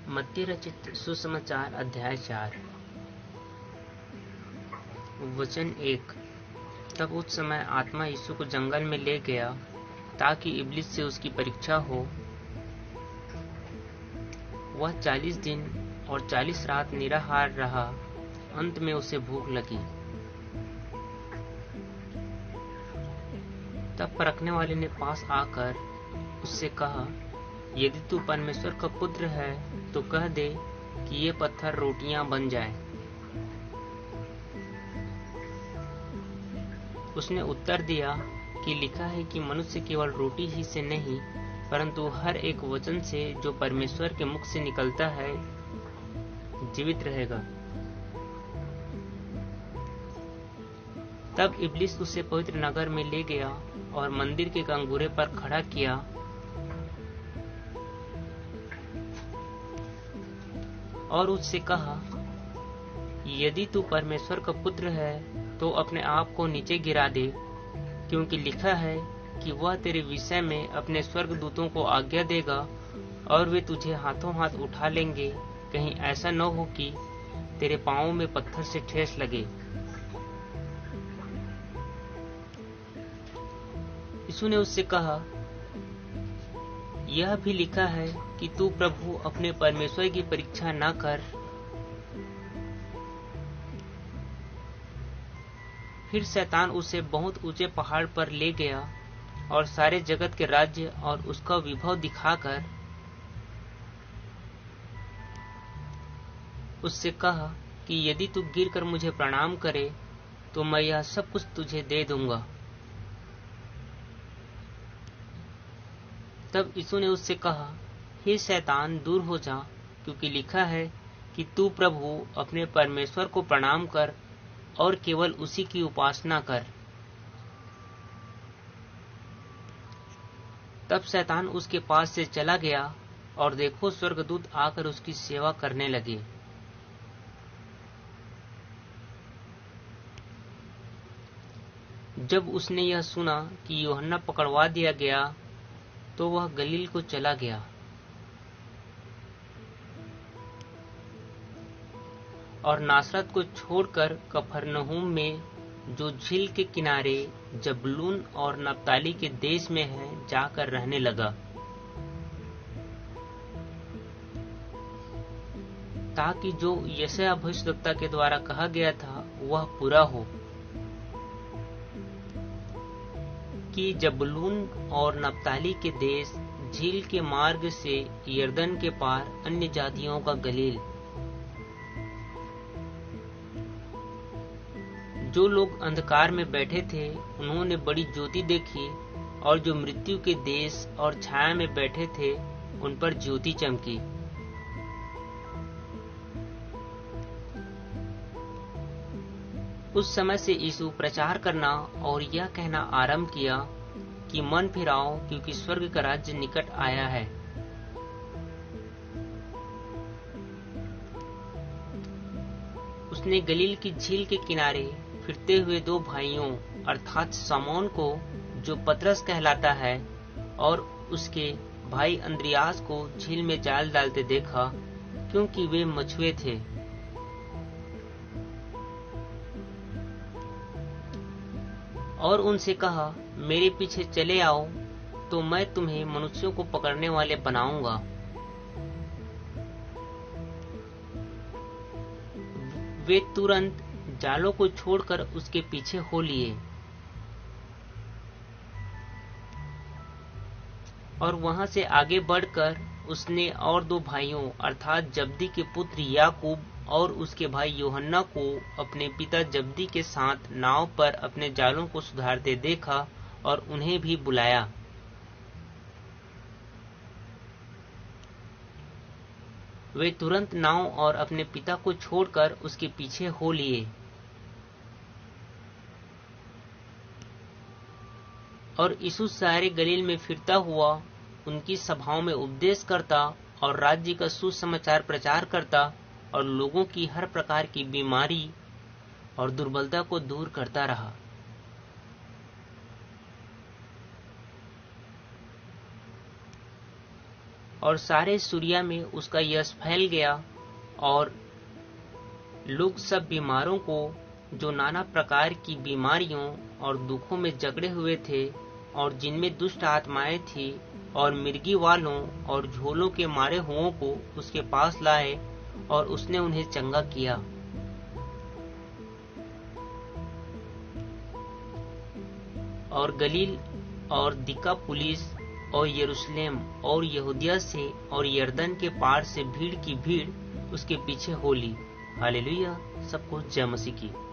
मत्ती रचित सुसमाचार अध्याय 4 वचन 1। तब उस समय आत्मा यीशु को जंगल में ले गया ताकि इब्लिस से उसकी परीक्षा हो। वह 40 दिन और 40 रात निराहार रहा। अंत में उसे भूख लगी। तब परखने वाले ने पास आकर उससे कहा, यदि तू परमेश्वर का पुत्र है तो कह दे कि ये पत्थर रोटियां बन जाएं। उसने उत्तर दिया कि लिखा है कि मनुष्य केवल रोटी ही से नहीं परंतु हर एक वचन से जो परमेश्वर के मुख से निकलता है जीवित रहेगा। तब इब्लिस उसे पवित्र नगर में ले गया और मंदिर के कंगूरे पर खड़ा किया और उससे कहा, यदि तू परमेश्वर का पुत्र है तो अपने आप को नीचे गिरा दे, क्योंकि लिखा है कि वह तेरे विषय में अपने स्वर्गदूतों को आज्ञा देगा और वे तुझे हाथों हाथ उठा लेंगे, कहीं ऐसा न हो कि तेरे पांवों में पत्थर से ठेस लगे। यीशु ने उससे कहा, यह भी लिखा है कि तू प्रभु अपने परमेश्वर की परीक्षा न कर। फिर शैतान उसे बहुत ऊंचे पहाड़ पर ले गया और सारे जगत के राज्य और उसका विभव दिखाकर उससे कहा कि यदि तू गिरकर मुझे प्रणाम करे तो मैं यह सब कुछ तुझे दे दूंगा। तब यीशु ने उससे कहा, हे शैतान, दूर हो जा, क्योंकि लिखा है कि तू प्रभु अपने परमेश्वर को प्रणाम कर और केवल उसी की उपासना कर। तब शैतान उसके पास से चला गया और देखो, स्वर्गदूत आकर उसकी सेवा करने लगे। जब उसने यह सुना कि यूहन्ना पकड़वा दिया गया तो वह गलील को चला गया और नासरत को छोड़कर कफरनहूम में, जो झील के किनारे जबूलून और नप्ताली के देश में है, जाकर रहने लगा, ताकि जो यशायाह भविष्यद्वक्ता के द्वारा कहा गया था वह पूरा हो कि जबूलून और नप्ताली के देश, झील के मार्ग से यरदन के पार अन्य जातियों का गलील। जो लोग अंधकार में बैठे थे उन्होंने बड़ी ज्योति देखी, और जो मृत्यु के देश और छाया में बैठे थे उन पर ज्योति चमकी। उस समय से यीशु प्रचार करना और यह कहना आरंभ किया कि मन फिराओ, क्योंकि स्वर्ग का राज्य निकट आया है। उसने गलील की झील के किनारे फिरते हुए दो भाइयों अर्थात शमौन को, जो पतरस कहलाता है, और उसके भाई अंद्रियास को झील में जाल डालते देखा, क्योंकि वे मछुए थे। और उनसे कहा, मेरे पीछे चले आओ तो मैं तुम्हें मनुष्यों को पकड़ने वाले बनाऊंगा। वे तुरंत जालों को छोड़कर उसके पीछे हो लिए और वहां से आगे बढ़कर उसने और दो भाइयों अर्थात जब्दी के पुत्र याकूब और उसके भाई यूहन्ना को अपने पिता जब्दी के साथ नाव पर अपने जालों को सुधारते देखा और उन्हें भी बुलाया। वे तुरंत नाव और अपने पिता को छोड़कर उसके पीछे हो लिए और यीशु सारे गलील में फिरता हुआ उनकी सभाओं में उपदेश करता और राज्य का सुसमाचार प्रचार करता और लोगों की हर प्रकार की बीमारी और दुर्बलता को दूर करता रहा। और सारे सूरिया में उसका यश फैल गया और लोग सब बीमारों को, जो नाना प्रकार की बीमारियों और दुखों में जकड़े हुए थे और जिनमें दुष्ट आत्माएं थी, और मिर्गी वालों और झोलों के मारे हुओं को उसके पास लाए और उसने उन्हें चंगा किया। और गलील और दिकापुलिस और यरूशलेम और यहूदिया से और यरदन के पार से भीड़ की भीड़ उसके पीछे हो ली। हालेलुया। सबको जय मसीह की।